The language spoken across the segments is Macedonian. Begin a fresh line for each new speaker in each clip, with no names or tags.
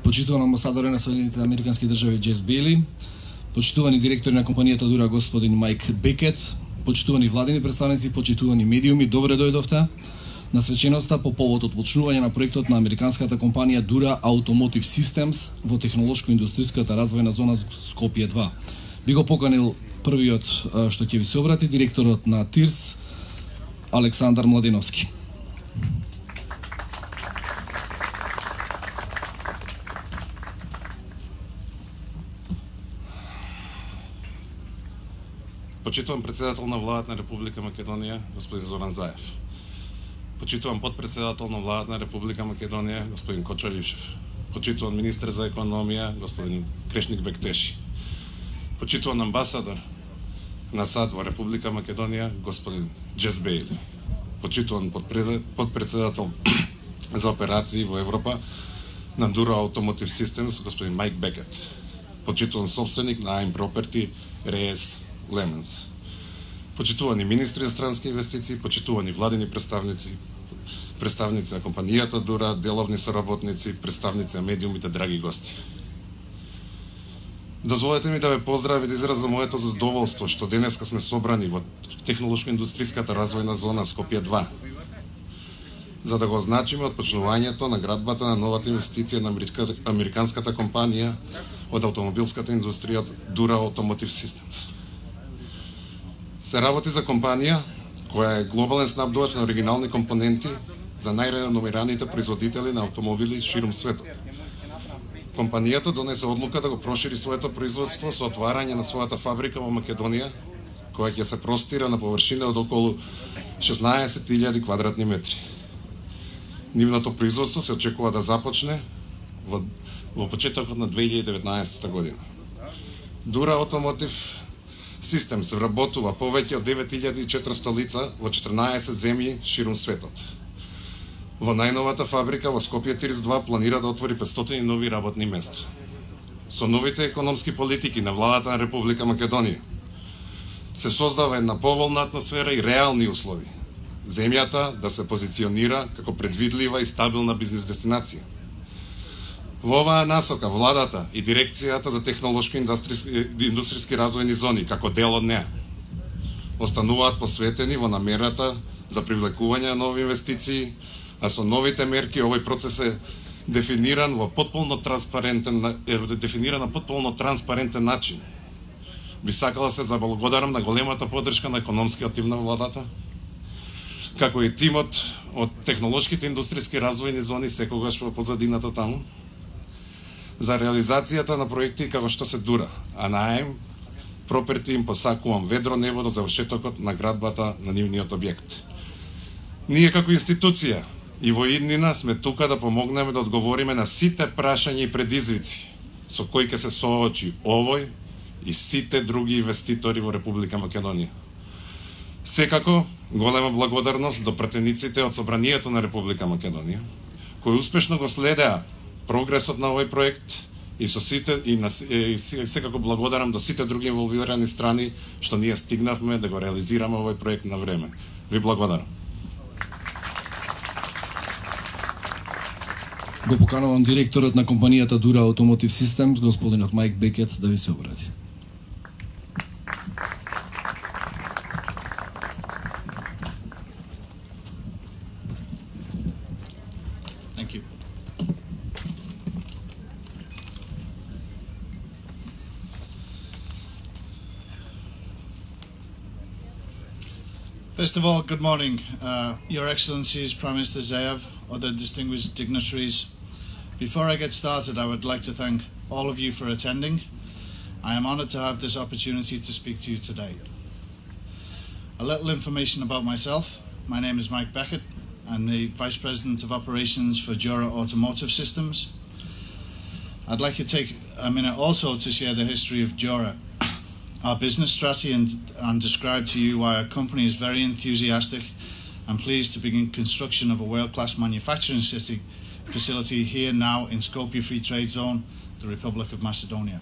Почитуван амбасадор на Соединените Американски држави Джес Бейли, почитувани директори на компанијата Дура господин Майк Бекет, почитувани владини представници, почитувани медиуми, добре дојдовте на свеченоста по повод отпочнување на проектот на американската компанија Dura Automotive Systems во технолошко-индустријската развојна зона Скопје 2. Би го поканил првиот што ќе ви се обрати директорот на ТИРС Александар Младеновски.
Почитувам председател на владата на Република Македонија, господин Зоран Заев. Почитувам подпредседател на владата на Република Македонија, господин Кочо Лившев. Почитувам министр за економија, господин Крешник Бектеши. Почитувам амбасадор на САД во Република Македонија, господин Джес Бейли. Почитувам подпредседател за операции во Европа на Dura Automotive Systems, господин Майк Бекет. Почитувам собственик на AIM Property, Рейс Леменс. Почитувани министри за странски инвестиции, почитувани владини представници на компанијата Дура, деловни соработници, представници на медиумите, драги гости. Дозволете ми да ве поздравам и да изразам моето задоволство што денеска сме собрани во технолошко-индустријската развојна зона Скопје 2, за да го означиме отпочнувањето на градбата на новата инвестиција на американската компанија од автомобилската индустрија Dura Automotive Systems. Се работи за компанија која е глобален снабдувач на оригинални компоненти за најреномираните производители на автомобили ширум светот. Компанијата донесе одлука да го прошири своето производство со отварање на својата фабрика во Македонија, која ќе се простира на површина од околу 16.000 квадратни метри. Нивното производство се очекува да започне во почетокот на 2019 година. Dura Automotive Систем се вработува повеќе од 9400 лица во 14 земји ширум светот. Во најновата фабрика во Скопје ТИРС 2 планира да отвори 500 нови работни места. Со новите економски политики на владата на Република Македонија се создава една поволна атмосфера и реални услови. Земјата да се позиционира како предвидлива и стабилна бизнес дестинација. Во оваа насока владата и дирекцијата за технолошко-индустријски развојни зони, како дел од неа, остануваат посветени во намерата за привлекување на нови инвестиции, а со новите мерки овој процес е дефиниран на потполно транспарентен начин. Би сакала се заблагодарам на големата поддршка на економскиот тим на владата, како и тимот од технолошките индустријски развојни зони секогаш во позадината таму, за реализацијата на проекти како што се Дура, а на AIM Property им посакувам ведро небо до завршетокот на градбата на нивниот објект. Ние како институција и во иднина сме тука да помогнеме да одговориме на сите прашања и предизвици со кои ќе се соочи овој и сите други инвеститори во Република Македонија. Секако, голема благодарност до пратениците од Собранието на Република Македонија, кои успешно го следеа прогресот на овој проект и секако благодарам до сите други инволвирани страни што ние стигнавме да го реализираме овој проект на време. Ви благодарам.
Го поканувам директорот на компанијата Dura Automotive Systems, господинот Майк Бекет, да ви се обрати.
First of all, good morning, Your Excellencies, Prime Minister Zaev, other distinguished dignitaries. Before I get started, I would like to thank all of you for attending. I am honoured to have this opportunity to speak to you today. A little information about myself. My name is Mike Beckett. I'm the Vice President of Operations for Dura Automotive Systems. I'd like to take a minute also to share the history of Dura, our business strategy, and describe to you why our company is very enthusiastic and pleased to begin construction of a world-class manufacturing facility here now in Skopje Free Trade Zone, the Republic of Macedonia.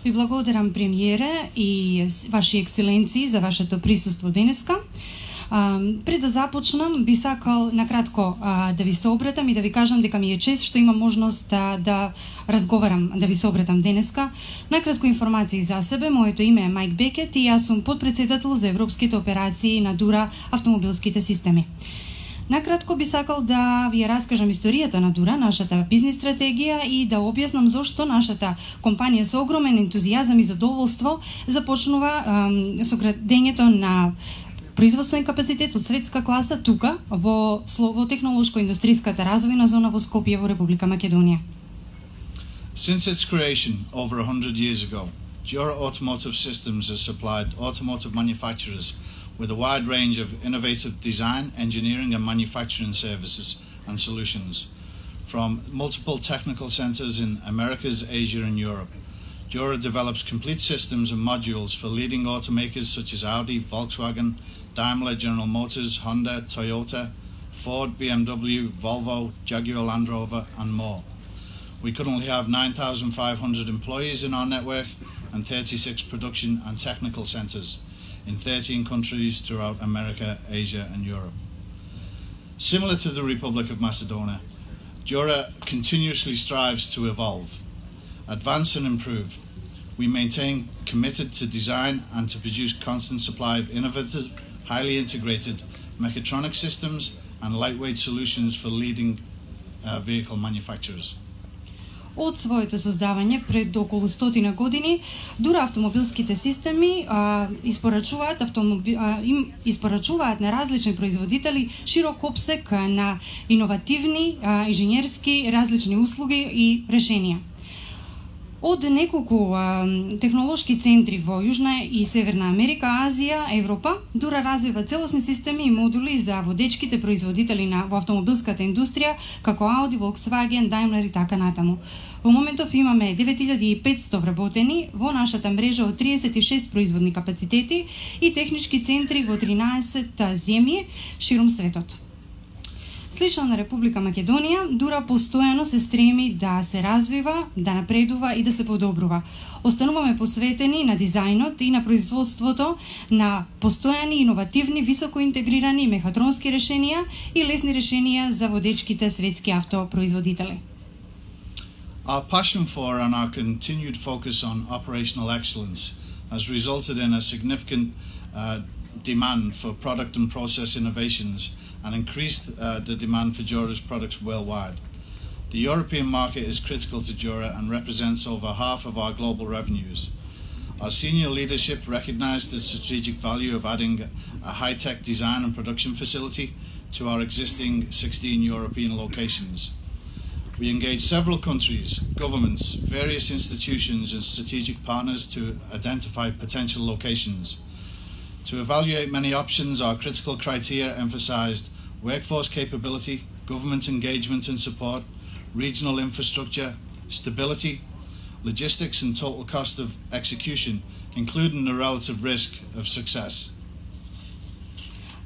Ви благодарам, премиере и ваши екселенции, за вашето присуство денеска. Пред да започнам, би сакал накратко да ви се обратам и да ви кажам дека ми е чест што имам можност да разговарам, да ви се обратам денеска. Накратко информации за себе. Моето име е Майк Бекет и јас сум подпредседател за европските операции на Дура автомобилските системи. Накратко би сакал да ви раскажам историјата на Дура, нашата бизнес стратегија и да објаснам зошто нашата компанија со огромен ентузијазам и задоволство започнува со градењето на производствен капацитет од светска класа тука во технолошко-индустриската развојна зона во Скопје во Република Македонија.
Since its creation over 100 years ago, Jura Automotive Systems has supplied automotive manufacturers with a wide range of innovative design, engineering and manufacturing services and solutions from multiple technical centers in Americas, Asia and Europe. Jura develops complete systems and modules for leading automakers such as Audi, Volkswagen, Daimler, General Motors, Honda, Toyota, Ford, BMW, Volvo, Jaguar Land Rover and more. We currently have 9,500 employees in our network and 36 production and technical centers in 13 countries throughout America, Asia and Europe. Similar to the Republic of Macedonia, Jura continuously strives to evolve, advance and improve. We maintain committed to design and to produce constant supply of innovative, highly integrated mechatronic systems and lightweight solutions for leading vehicle manufacturers.
Од своето создавање пред околу 100 години, Дура автомобилските системи испорачуваат на различни производители широк опсег на иновативни, инженерски, различни услуги и решенија. Од неколку технолошки центри во Јужна и Северна Америка, Азија, Европа, Дура развива целосни системи и модули за водечките производители во автомобилската индустрија, како Audi, Volkswagen, Daimler и така натаму. Во моментов имаме 9500 вработени во нашата мрежа од 36 производни капацитети и технички центри во 13 земји ширум светот. Слично на Република Македонија, Дура постојано се стреми да се развива, да напредува и да се подобрува. Остануваме посветени на дизајнот и на производството на постојани, иновативни, високо интегрирани мехатронски решенија и лесни решенија за водечките светски автопроизводители.
Our passion for and our continued focus on operational excellence has resulted in a significant demand for product and process innovations and increased the demand for Jura's products worldwide. The European market is critical to Jura and represents over half of our global revenues. Our senior leadership recognized the strategic value of adding a high-tech design and production facility to our existing 16 European locations. We engaged several countries, governments, various institutions and strategic partners to identify potential locations. To evaluate many options, our critical criteria emphasized workforce capability, government engagement and support, regional infrastructure, stability, logistics and total cost of execution, including the relative risk of success.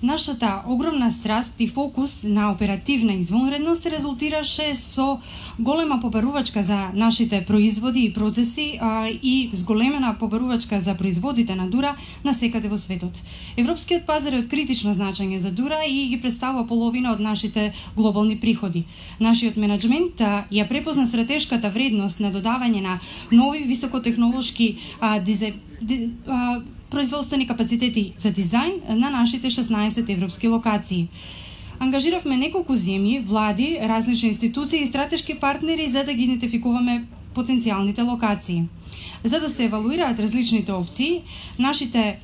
Нашата огромна страст и фокус на оперативна извонредност резултираше со голема побарувачка за нашите производи и процеси и зголемена побарувачка за производите на Дура на секаде во светот. Европскиот пазар е од критично значење за Дура и ги представува половина од нашите глобални приходи. Нашиот менеджмент ја препозна стратешката вредност на додавање на нови високотехнолошки производствени капацитети за дизајн на нашите 16 европски локации. Ангажиравме неколку земји, влади, различни институции и стратешки партнери за да ги идентификуваме потенцијалните локации. За да се евалуираат различните опции, нашите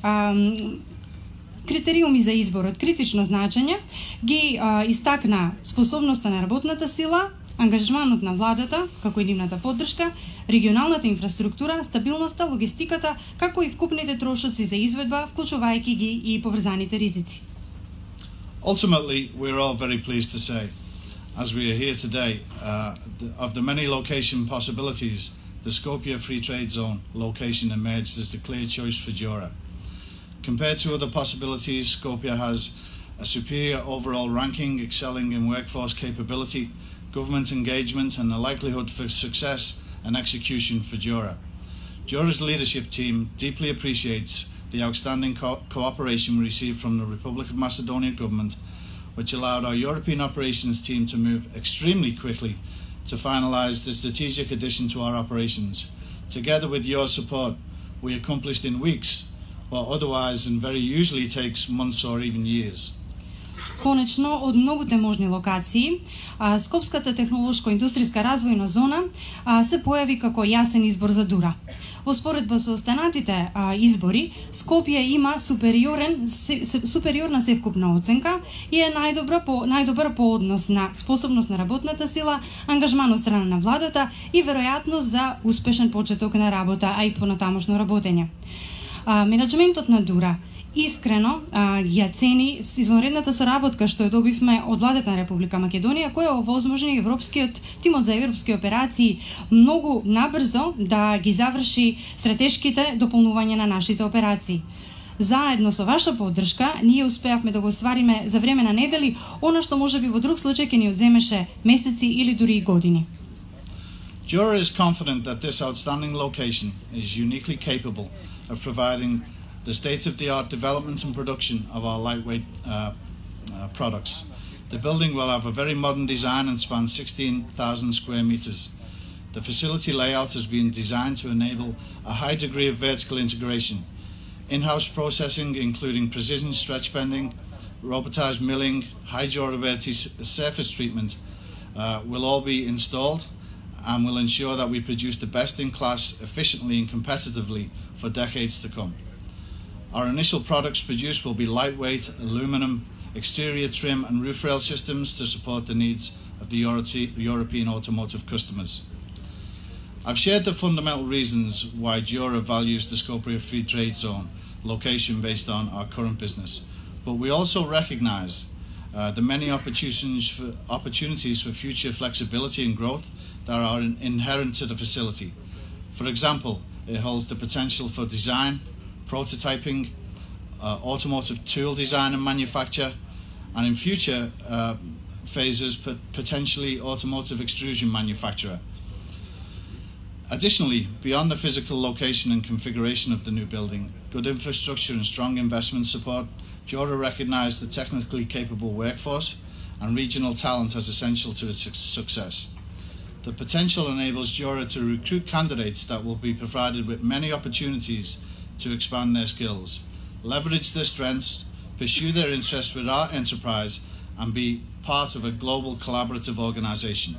критериуми за избор од критично значење ги истакна способноста на работната сила, ангажманот на владата, како и нивната поддршка, регионалната инфраструктура, стабилноста, логистиката, како и вкупните трошоци за изведба, вклучувајќи ги и поврзаните ризици.
Ultimately, we're all very pleased to say, as we are here today, of the many location possibilities, the Skopje Free Trade Zone location emerged as the clear choice for Jura. Compared to other possibilities, Skopje has a superior overall ranking, excelling in workforce capability, government engagement and the likelihood for success and execution for Jura. Jura's leadership team deeply appreciates the outstanding cooperation we received from the Republic of Macedonia government, which allowed our European operations team to move extremely quickly to finalise the strategic addition to our operations. Together with your support, we accomplished in weeks what otherwise and very usually takes months or even years.
Конечно, од многуте можни локации, Скопската технолошко-индустријска развојна зона се појави како јасен избор за Дура. Во споредба со останатите избори, Скопје има супериорна севкупна оценка и е најдобар по однос на способност на работната сила, ангажман од страна на владата и веројатност за успешен почеток на работа, а и понатамошно работење. Менеджментот на Дура искрено ја цени извонредната соработка што ја добивме од владата на Република Македонија, која овозможни европскиот тимот за европски операции многу набрзо да ги заврши стратешките дополнувања на нашите операции. Заедно со ваша поддршка, ние успеавме да го оствариме за време на недели она што можеби во друг случај ќе ни одземеше месеци или дури и години.
Jura is confident that this outstanding location is uniquely capable of providing the state-of-the-art development and production of our lightweight products. The building will have a very modern design and span 16,000 square meters. The facility layout has been designed to enable a high degree of vertical integration. In-house processing, including precision stretch bending, robotized milling, high durability surface treatment, will all be installed and will ensure that we produce the best-in-class efficiently and competitively for decades to come. Our initial products produced will be lightweight, aluminum, exterior trim and roof rail systems to support the needs of the European automotive customers. I've shared the fundamental reasons why Jura values the Skopje Free Trade Zone location based on our current business, but we also recognise the many opportunities for future flexibility and growth that are inherent to the facility. For example, it holds the potential for design, prototyping, automotive tool design and manufacture, and in future phases, potentially automotive extrusion manufacturer. Additionally, beyond the physical location and configuration of the new building, good infrastructure and strong investment support, Jura recognised the technically capable workforce and regional talent as essential to its success. The potential enables Jura to recruit candidates that will be provided with many opportunities to expand their skills, leverage their strengths, pursue their interests with our enterprise, and be part of a global collaborative organisation.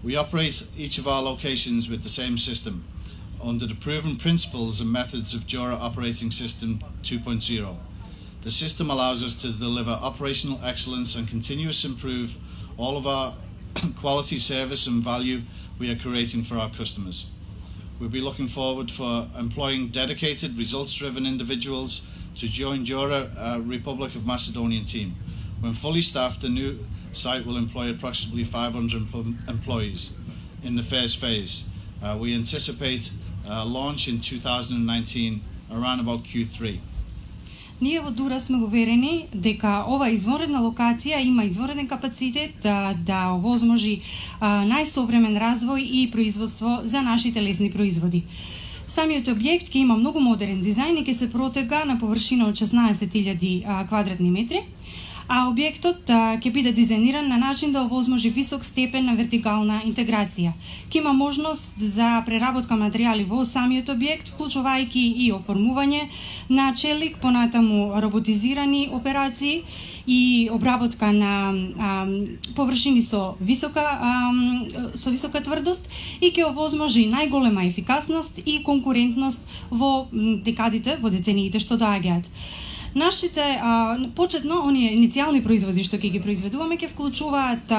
We operate each of our locations with the same system, under the proven principles and methods of Jura Operating System 2.0. The system allows us to deliver operational excellence and continuous improve all of our quality service and value we are creating for our customers. We'll be looking forward for employing dedicated, results-driven individuals to join Jura Republic of Macedonian team. When fully staffed, the new site will employ approximately 500 employees in the first phase. We anticipate launch in 2019, around about Q3.
Ние во Дура сме уверени дека ова извонредна локација има извонреден капацитет да овозможи најсовремен развој и производство за нашите лесни производи. Самиот објект ќе има многу модерен дизајн и ќе се протега на површина од 16.000 квадратни метри, а објектот ќе биде дизајниран на начин да овозможи висок степен на вертикална интеграција. Ќе има можност за преработка материјали во самиот објект, вклучувајќи и оформување на челик, понатаму роботизирани операции и обработка на површини со висока тврдост и ќе овозможи најголема ефикасност и конкурентност во децениите што доаѓаат. Нашите почетно оние иницијални производи што ќе ги произведуваме ќе вклучуваат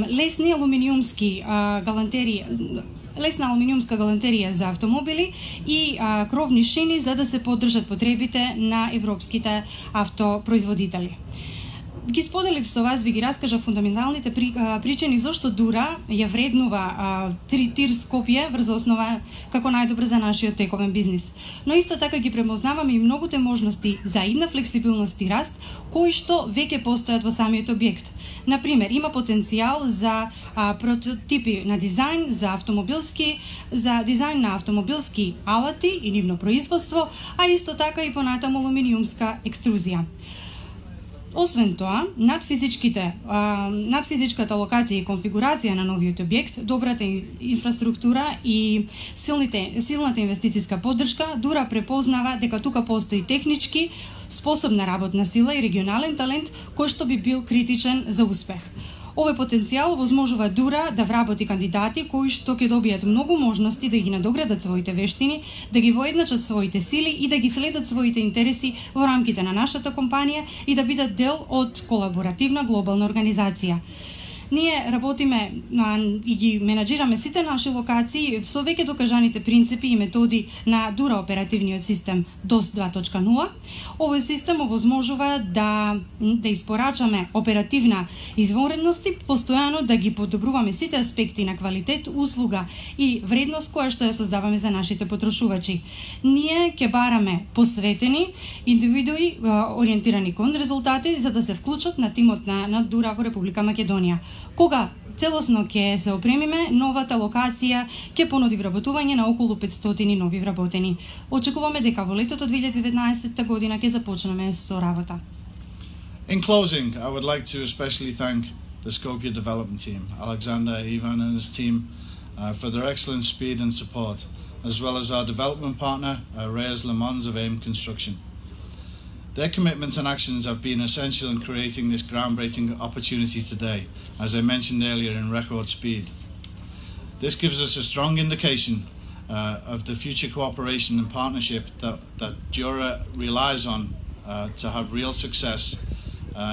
лесна алуминиумска галантерија за автомобили и кровни шини за да се поддржат потребите на европските автопроизводители. Ги споделив со вас, ви ги раскажа фундаменталните причини зошто Дура ја вреднува Тир Скопје врз основа како најдобро за нашиот тековен бизнис. Но исто така ги премознаваме и многуте можности за идна флексибилност и раст кои што веќе постојат во самиот објект. Например, има потенцијал за прототипи на дизајн за дизајн на автомобилски алати и нивно производство, а исто така и понатаму алуминиумска екструзија. Освен тоа, над физичката локација и конфигурација на новиот објект, добрата инфраструктура и силната инвестициска поддршка, Дура препознава дека тука постои технички, способна работна сила и регионален талент кој што би бил критичен за успех. Овој потенцијал возможува Дура да вработи кандидати кои што ќе добијат многу можности да ги надоградат своите вештини, да ги воедначат своите сили и да ги следат своите интереси во рамките на нашата компанија и да бидат дел од колаборативна глобална организација. Ние работиме и ги менаџираме сите наши локации со веќе докажаните принципи и методи на Дура оперативниот систем DOS 2.0. Овој систем овозможува да испорачаме оперативна извонредност и постојано да ги подобруваме сите аспекти на квалитет, услуга и вредност која што ја создаваме за нашите потрошувачи. Ние ќе бараме посветени индивидуи ориентирани кон резултати за да се вклучат на тимот на Дура во Република Македонија. Кога целосно ќе се опремиме, новата локација ќе понуди вработување на околу 500 нови вработени. Очекуваме дека во летото 2019 година ќе започнеме со работа.
In closing, I would like to especially thank the Skopje development team, Alexander, Ivan and his team, for their excellent speed and support, as well as our development partner, Reyes Le Mans of AIM Construction. Their commitments and actions have been essential in creating this groundbreaking opportunity today, as I mentioned earlier, in record speed. This gives us a strong indication of the future cooperation and partnership that Dura relies on to have real success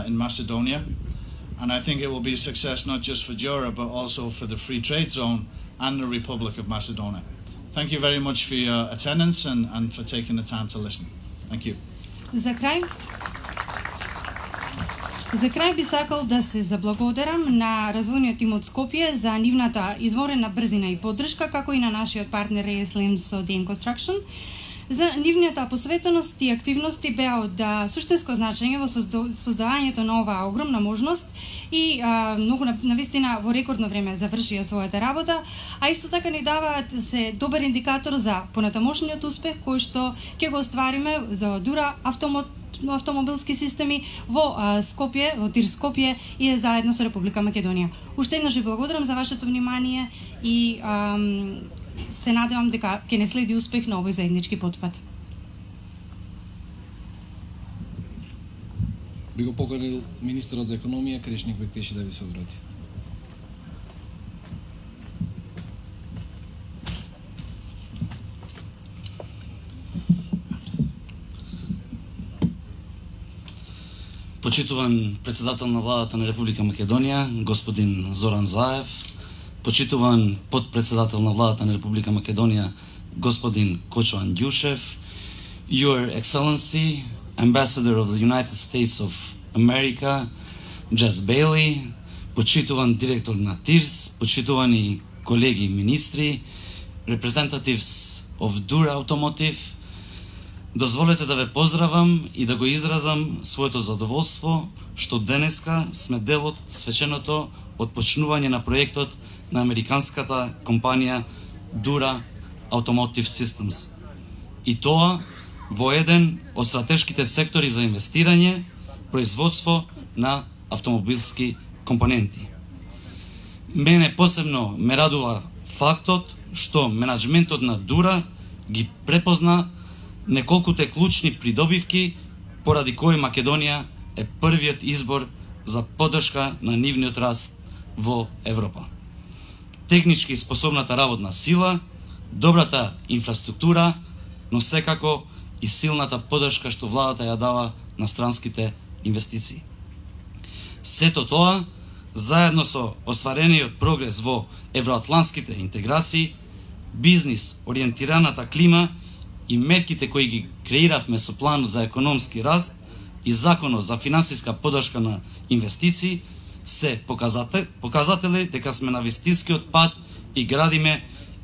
in Macedonia. And I think it will be a success not just for Dura, but also for the Free Trade Zone and the Republic of Macedonia. Thank you very much for your attendance and for taking the time to listen. Thank you.
За крај би сакал да се заблагодарам на развојниот тим од Скопје за нивната извонредна брзина и поддршка, како и на нашиот партнер Reyes Le Mans од AIM Construction. За нивната посветеност и активности беа од суштинско значење во создавањето на оваа огромна можност и многу навистина во рекордно време завршија својата работа, а исто така ни даваат се добар индикатор за понатамошниот успех кој што ќе го оствариме за Дура автомобилски системи во Скопје, во Тир Скопје и заедно со Република Македонија. Уште еднаш ви благодарам за вашето внимание и се надевам дека ќе не следи успех на овој заеднички потпат.
Би го поканил министерот за економија Крешник Бектеши да ви се обрати.
Почитуван председател на владата на Република Македонија, господин Зоран Заев, почитуван подпредседател на владата на Република Македонија, господин Кочо Андјушев, Your Excellency, Ambassador of the United States of America, Jess Bailey, почитуван директор на ТИРС, почитувани колеги министри, representatives of Dura Automotive, дозволете да ве поздравам и да го изразам своето задоволство што денеска сме дел од свеченото отпочнување на проектот на американската компанија Dura Automotive Systems. И тоа во еден од стратешките сектори за инвестирање, производство на автомобилски компоненти. Мене посебно ме радува фактот што менаџментот на Dura ги препозна неколкуте клучни придобивки поради кои Македонија е првиот избор за поддршка на нивниот раст во Европа. Технички способната работна сила, добрата инфраструктура, но секако и силната поддршка што владата ја дава на странските инвестиции. Сето тоа, заедно со остварениот прогрес во евроатланските интеграции, бизнис ориентираната клима и мерките кои ги креиравме со планот за економски раст, и Законот за финансиска поддршка на инвестиции се показатели дека сме на вистинскиот пат и градиме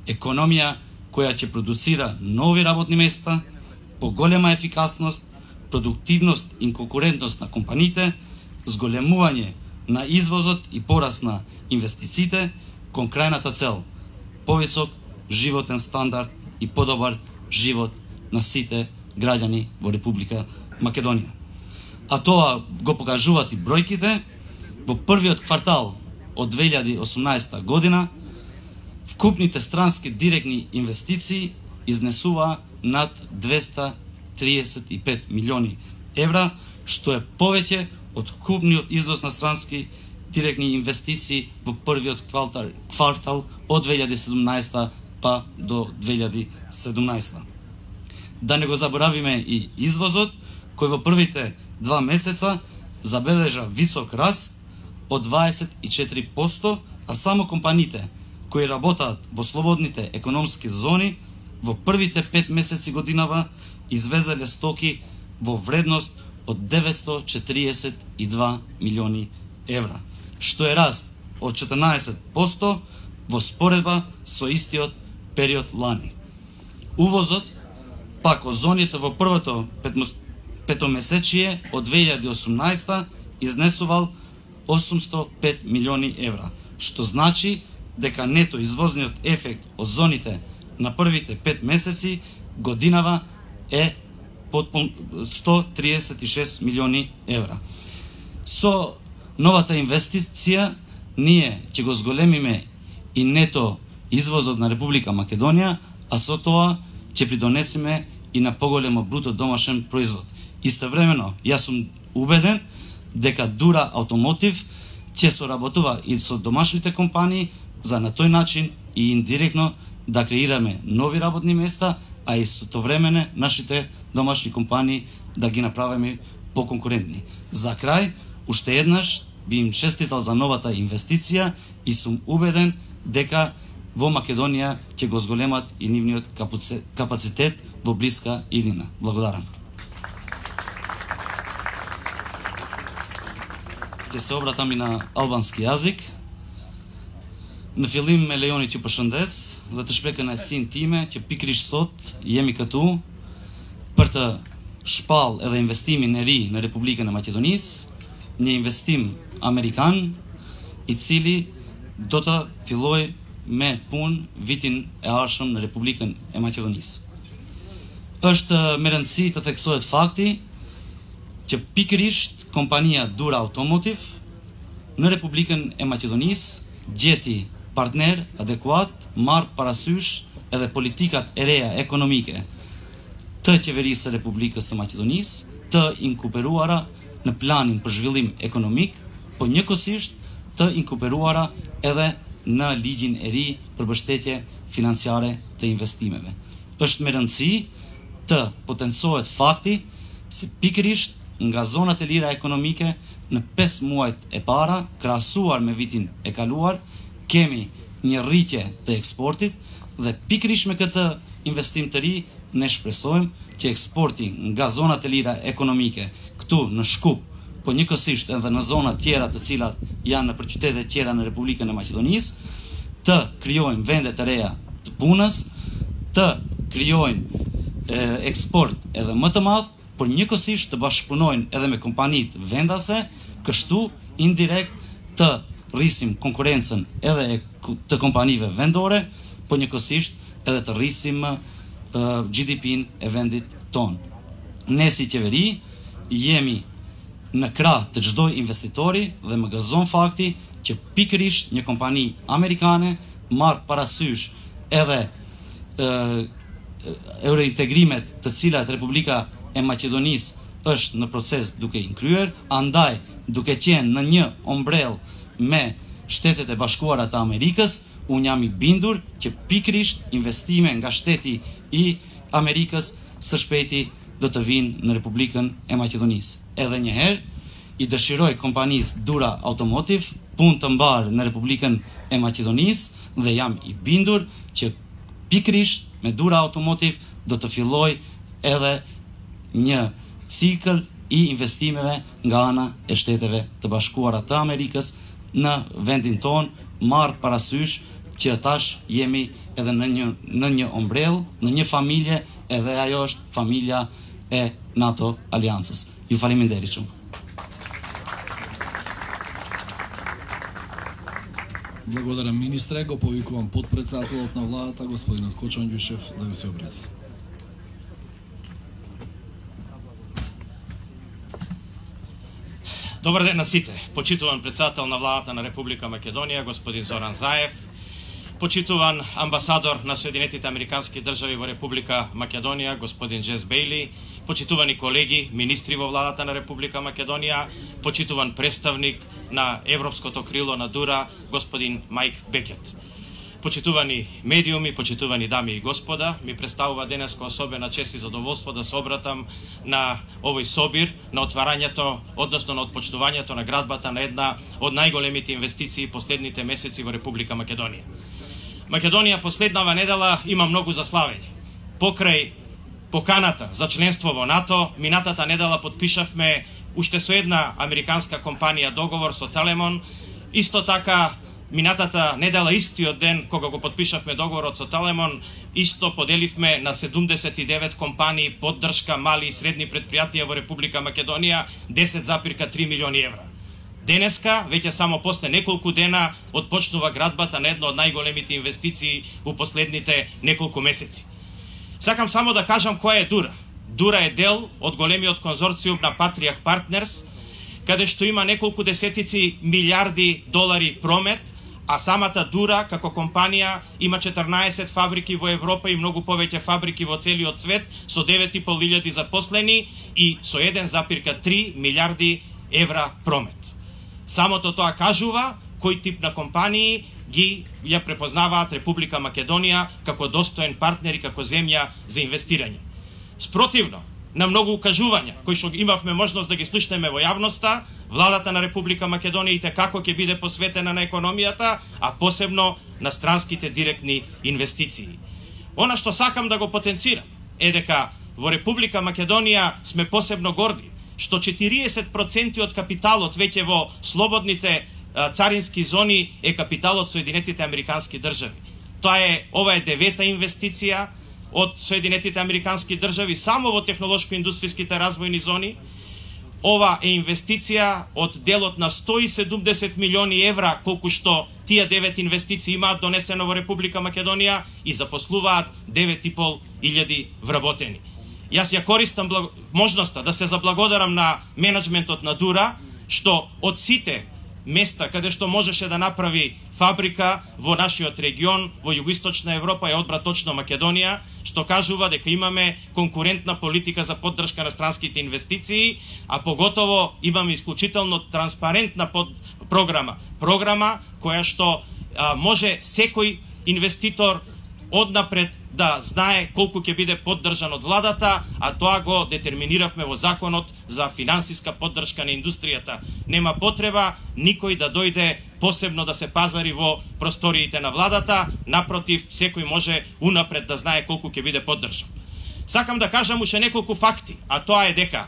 економија која ќе продуцира нови работни места, поголема ефикасност, продуктивност и конкурентност на компаниите, зголемување на извозот и пораст на инвестициите кон крајната цел – повисок животен стандард и подобар живот на сите граѓани во Република Македонија. А тоа го покажуваат и бројките. Во првиот квартал од 2018 година вкупните странски директни инвестиции изнесуваа над 235 милиони евра, што е повеќе од вкупниот износ на странски директни инвестиции во првиот квартал од 2017 па до 2017. Да не го заборавиме и извозот, кој во првите 2 месеца забележа висок раст од 24%, а само компаниите кои работат во слободните економски зони во првите 5 месеци годинава извезеле стоки во вредност од 942 милиони евра, што е раст од 14% во споредба со истиот период лани. Увозот пак од зоните во првото петомесечие од 2018 изнесувал 805 милиони евра, што значи дека нето извозниот ефект од зоните на првите 5 месеци годинава е 136 милиони евра. Со новата инвестиција ние ќе го зголемиме и нето извозот на Република Македонија, а со тоа ќе придонесеме и на поголемо бруто домашен производ. Истовремено, јас сум убеден дека Дура Автомотив ќе соработува и со домашните компании за на тој начин и индиректно да креираме нови работни места, а истовремено нашите домашни компании да ги направиме поконкурентни. За крај, уште еднаш би им честитал за новата инвестиција и сум убеден дека во Македонија ќе го зголемат и нивниот капацитет во блиска иднина. Благодарам. Ќе се обратам и на албански јазик. Në fillim me lejoni t'ju përshëndes dhe të shprekën e sin time që pikërisht sot jemi këtu për të shpall edhe investimin e ri në Republikën e Maqedonisë, një investim amerikan i cili do të filloj me punë vitin e ardhshëm në Republikën e Maqedonisë. Është me rëndësi të theksohet fakti që pikërisht kompania Dura Automotive në Republikën e Maqedonisë gjeti partner adekuat, marrë parasysh edhe politikat e reja ekonomike të qeverisë së Republikës së Maqedonisë, të inkuperuara në planin për zhvillim ekonomik, po njëkohësisht të inkuperuara edhe në ligjin e ri për mbështetje financiare të investimeve. Është me rëndësi të potencohet fakti se pikërisht nga zonat e lira ekonomike në 5 muajt e para, krahasuar me vitin e kaluar, kemi një rritje të eksportit dhe pikërisht me këtë investim të ri ne shpresojmë që eksporti nga zonat e lira ekonomike këtu në Shkup, po njëkohësisht edhe në zona tjera të cilat janë në qytete tjera në Republikën e Maqedonisë, të krijojnë vende të reja të punës, të krijojnë eksport edhe më të madh, por njëkohësisht të bashkëpunojnë edhe me kompanitë vendase, kështu indirekt të rrisim konkurencën edhe të kompanive vendore, po njëkohësisht edhe të rrisim GDP-n e vendit tonë. Ne si qeveri jemi në krah të çdo investitori dhe më gëzon fakti që pikërisht një kompani amerikane marr parasysh edhe eurointegrimet të cilat Republika e Maqedonisë është në proces duke i kryer, andaj duke qenë në një ombrell me Shtetet e Bashkuara të Amerikës, unë jam i bindur që pikërisht investime nga shteti i Amerikës së shpejti do të vinë në Republikën e Maqedonisë. Edhe një herë i dëshiroj kompanisë Dura Automotive punë të mbarë në Republikën e Maqedonisë dhe jam i bindur që pikërisht me Dura Automotive do të filloj edhe një cikël и инвестимеве Гана e Shteteve të Bashkuara të Amerikës në vendin ton, marrë parasysh që tash jemi edhe në një ombrell, në një familje, edhe ajo është familja e NATO Aliancës. Ju faleminderit shumë.
Благодарам, министре. Го повикувам подпредседателот на владата, господинот Кочо Андјушев, да ви се обрати.
Добар ден на сите. Почитуван председател на владата на Република Македонија, господин Зоран Заев, почитуван амбасадор на Соединетите Американски држави во Република Македонија, господин Джес Бейли, почитувани колеги, министри во владата на Република Македонија, почитуван представник на Европското крило на ДУРА, господин Майк Бекет. Почитувани медиуми, почитувани дами и господа, ми представува денеска особена чест и задоволство да се обратам на овој собир, на отварањето, односно на отпочнувањето на градбата на една од најголемите инвестиции последните месеци во Република Македонија. Македонија последнава недела има многу за славење. Покрај поканата за членство во НАТО, минатата недела подпишавме уште со една американска компанија договор со Телемон. Исто така, минатата недела, истиот ден кога го подпишавме договорот со Телемон, исто поделивме на 79 компании поддршка мали и средни предпријатија во Република Македонија 10,3 милиони евра. Денеска, веќе само после неколку дена, отпочнува градбата на една од најголемите инвестиции во последните неколку месеци. Сакам само да кажам која е ДУРА. ДУРА е дел од големиот конзорциум на Patriarch Partners, каде што има неколку десетици милиарди долари промет, а самата ДУРА како компанија има 14 фабрики во Европа и многу повеќе фабрики во целиот свет со 9.500 запослени и со 1,3 милиарди евра промет. Самото тоа кажува кој тип на компании ја препознаваат Република Македонија како достоен партнер и како земја за инвестирање. Спротивно на многу укажувања кои што имавме можност да ги слушнеме во јавноста, владата на Република Македонија и како ќе биде посветена на економијата, а посебно на странските директни инвестиции. Она што сакам да го потенцирам е дека во Република Македонија сме посебно горди што 40% од капиталот веќе во слободните царински зони е капиталот Соединетите Американски држави. Ова е 9-та инвестиција од Соединетите Американски држави само во технолошко-индустријските развојни зони. Ова е инвестиција од делот на 170 милиони евра, колку што тие 9 инвестиции имаат донесено во Република Македонија и запослуваат 9.500 вработени. Јас ја користам можноста да се заблагодарам на менеджментот на ДУРА, што од сите места каде што можеше да направи фабрика во нашиот регион, во југоисточна Европа, ја одбра точно Македонија, што кажува дека имаме конкурентна политика за поддршка на странските инвестиции, а поготово имаме исклучително транспарентна програма. Програма која што може секој инвеститор однапред да знае колку ќе биде поддржан од владата, а тоа го детерминиравме во законот за финансиска поддршка на индустријата. Нема потреба никој да дојде посебно да се пазари во просториите на владата, напротив, секој може унапред да знае колку ќе биде поддржан. Сакам да кажам уште неколку факти, а тоа е дека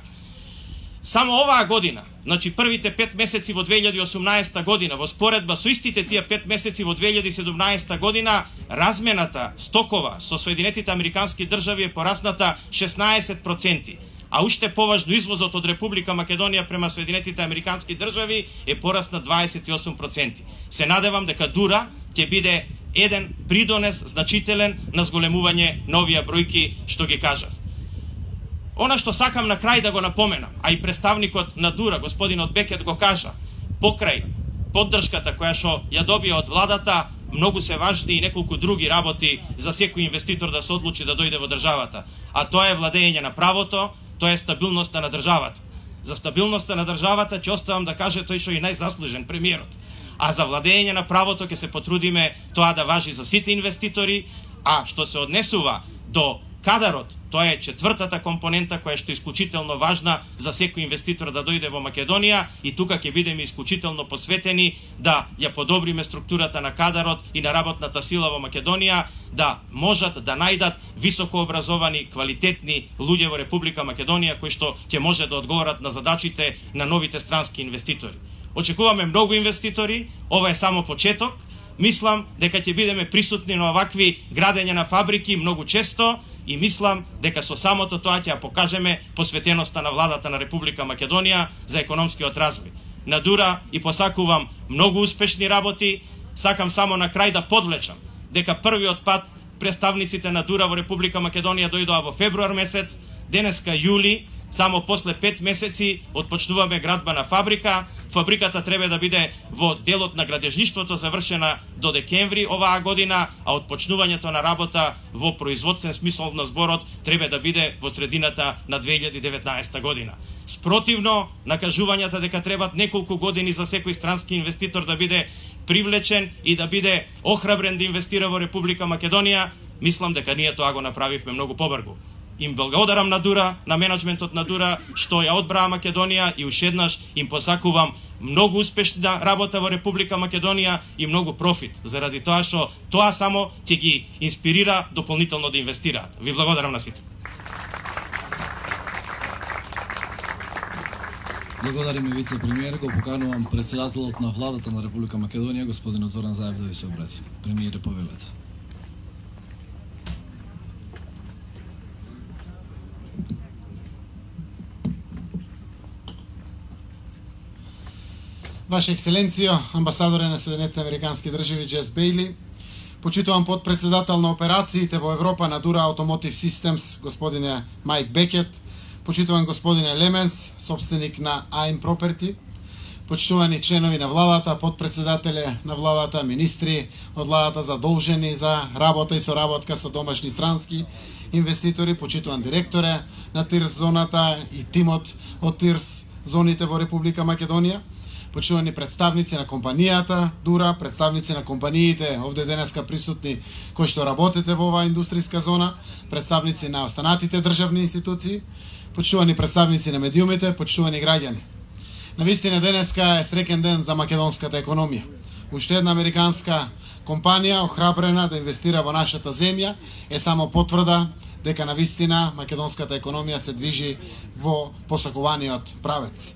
само оваа година, значи првите 5 месеци во 2018 година, во споредба со истите тие 5 месеци во 2017 година, размената стокова со Соединетите Американски држави е порасната 16%, а уште поважно извозот од Република Македонија према Соединетите Американски држави е порасна 28%. Се надевам дека ДУРА ќе биде еден придонес значителен на зголемување на овие бројки што ги кажав. Она што сакам на крај да го напоменам, а и представникот на ДУРА, господинот Бекет, го кажа, покрај поддршката која што ја добија од владата, многу се важни и неколку други работи за секој инвеститор да се одлучи да дојде во државата. А тоа е владење на правото, тоа е стабилноста на државата. За стабилноста на државата ќе оставам да каже тој што е најзаслужен премиерот. А за владење на правото ќе се потрудиме тоа да важи за сите инвеститори, а што се однесува до Кадарот, тоа е четвртата компонента која што е исклучително важна за секој инвеститор да дојде во Македонија и тука ќе бидеме исклучително посветени да ја подобриме структурата на кадарот и на работната сила во Македонија, да можат да најдат високо образовани, квалитетни луѓе во Република Македонија кои што ќе може да одговорат на задачите на новите странски инвеститори. Очекуваме многу инвеститори, ова е само почеток. Мислам дека ќе бидеме присутни на овакви градења на фабрики многу често и мислам дека со самото тоа ќе ја покажеме посветеноста на владата на Република Македонија за економскиот развој. Надура и посакувам многу успешни работи. Сакам само на крај да подвлечам дека првиот пат представниците на Дура во Република Македонија дојдоа во февруар месец, денеска јули, само после 5 месеци отпочнуваме градба на фабрика. Фабриката треба да биде во делот на градежништвото завршена до декември оваа година, а отпочнувањето на работа во производствен смисол на зборот треба да биде во средината на 2019 година. Спротивно накажувањата дека требат неколку години за секој странски инвеститор да биде привлечен и да биде охрабрен да инвестира во Република Македонија, мислам дека ние тоа го направивме многу побрзо. Им благодарам на Дура, на менеджментот на Дура, што ја одбраа Македонија и уште еднаш им посакувам многу успешна работа во Република Македонија и многу профит, заради тоа што тоа само ќе ги инспирира дополнително да инвестираат. Ви благодарам на сите.
Благодариме вице-премиер, го поканувам председателот на владата на Република Македонија, господинот Зоран Заев, да ви се обрати. Премиере, повелете.
Ваша ексцеленцијо, амбасадоре на Соединетите Американски држави Джес Бейли, почитувам подпредседател на операциите во Европа на Дура Automotive Systems, господине Майк Бекет, почитуван господине Леменс, собственик на AIM Property, почитувани членови на владата, подпредседателе на владата, министри од владата задолжени за работа и соработка со домашни странски инвеститори, почитуван директоре на ТИРС зоната и тимот од ТИРС зоните во Република Македонија, почитувани представници на компанијата Дура, представници на компаниите овде денеска присутни кои што работите во оваа индустријска зона, представници на останатите државни институции, почитувани представници на медиумите, почитувани граѓани. Навистина денеска е среќен ден за македонската економија. Уште една американска компанија охрабрена да инвестира во нашата земја е само потврда дека навистина македонската економија се движи во посакуваниот правец.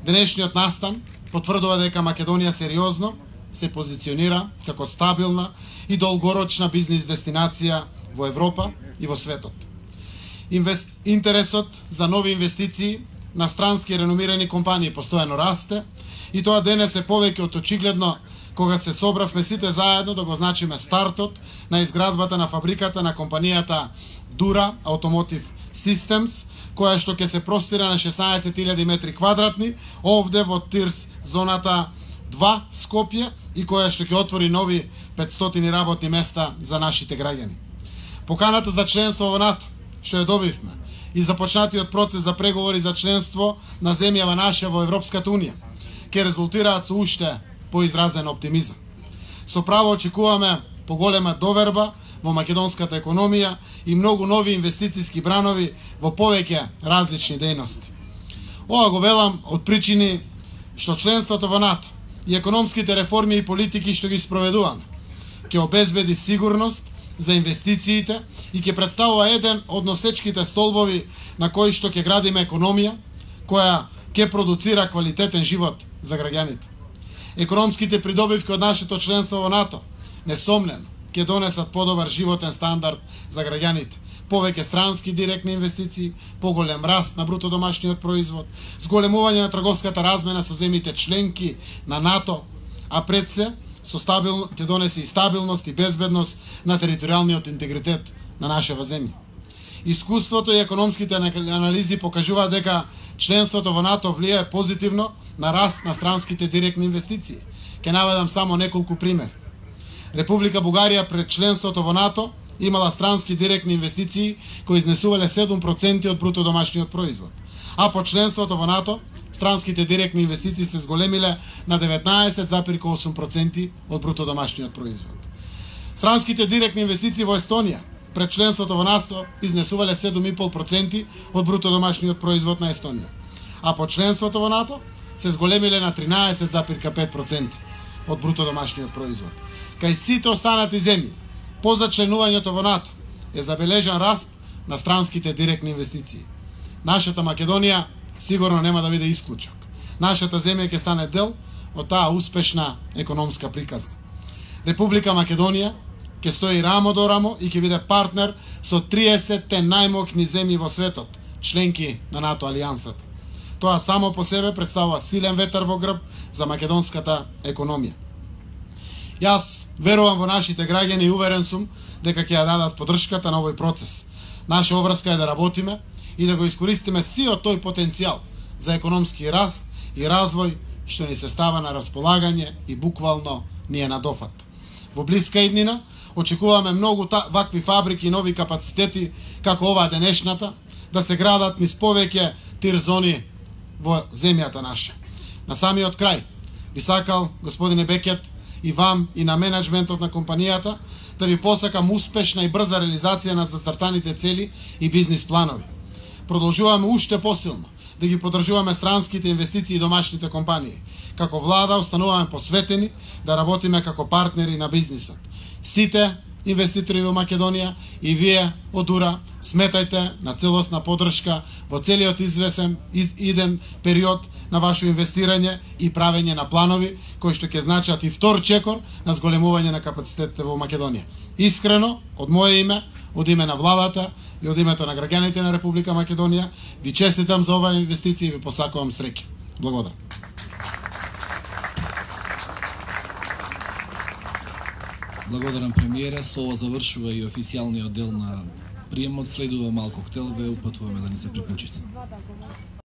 Денешниот настан потврдува дека Македонија сериозно се позиционира како стабилна и долгорочна бизнис дестинација во Европа и во светот. Интересот за нови инвестиции на странски реномирани компании постојано расте и тоа денес е повеќе од очигледно кога се собравме сите заедно да го значиме стартот на изградбата на фабриката на компанијата Дура Automotive Systems, која што ќе се простира на 16.000 метри квадратни овде во ТИРС зоната 2 Скопје и која што ќе отвори нови 500 работни места за нашите граѓани. Поканата за членство во НАТО, што ја добивме, и започнатиот процес за преговори за членство на земјава наша во Европската Унија, ќе резултираат со уште поизразен оптимизам. Со право очекуваме поголема доверба во македонската економија и многу нови инвестициски бранови во повеќе различни дејности. Ова го велам од причини што членството во НАТО и економските реформи и политики што ги спроведуваме ќе обезбеди сигурност за инвестициите и ќе представува еден од носечките столбови на кои што ќе градиме економија која ќе продуцира квалитетен живот за граѓаните. Економските придобивки од нашето членство во НАТО несомнено ќе донесат подобар животен стандард за граѓаните, повеќе странски директни инвестиции, поголем раст на бруто домашниот производ, зголемување на трговската размена со земјите членки на НАТО, а пред се ќе донесе и стабилност и безбедност на територијалниот интегритет на нашава земја. Искуството и економските анализи покажуваат дека членството во НАТО влијае позитивно на раст на странските директни инвестиции. Ќе наведам само неколку примери. Република Бугарија пред членството во НАТО имала странски директни инвестиции кои изнесувале 7% од бруто домашниот производ, а по членството во НАТО странските директни инвестиции се зголемиле на 19,8% од бруто домашниот производ. Странските директни инвестиции во Естонија пред членството во НАТО изнесувале 7,5% од бруто домашниот производ на Естонија. А по членството во НАТО се зголемиле на 13,5% од бруто домашниот производ. Кај сите останати земји, по зачленувањето во НАТО, е забележан раст на странските директни инвестиции. Нашата Македонија сигурно нема да биде исклучок. Нашата земја ќе стане дел од таа успешна економска приказна. Република Македонија ќе стои рамо до рамо и ќе биде партнер со 30-те најмокни земји во светот, членки на НАТО алијансата. Тоа само по себе представува силен ветер во грб за македонската економија. Јас верувам во нашите граѓани и уверен сум дека ќе ја дадат поддршката на овој процес. Наша обврска е да работиме и да го искористиме сиот тој потенцијал за економски раст и развој што ни се става на располагање и буквално ни е на дофат. Во блиска иднина очекуваме многу вакви фабрики и нови капацитети како оваа денешната да се градат низ повеќе тир зони во земјата наша. На самиот крај би сакал, господине Бекет, и вам и на менеджментот на компанијата да ви посакам успешна и брза реализација на зацртаните цели и бизнис планови. Продолжуваме уште посилно да ги поддржуваме странските инвестиции и домашните компании. Како влада остануваме посветени да работиме како партнери на бизнисот. Сите инвеститори во Македонија и вие од УРА сметајте на целосна поддршка во целиот извесен иден период на ваше инвестирање и правење на планови кои што ќе значат и втор чекор на зголемување на капацитетите во Македонија. Искрено, од мое име, од име на владата и од името на граѓаните на Република Македонија, ви честитам за оваа инвестиција и ви посакувам среќа. Благодарам.
Благодарам, премиере. Со ова завршува и официјалниот дел на приемот. Следува мал коктел, ве упатуваме да ни се приклучите.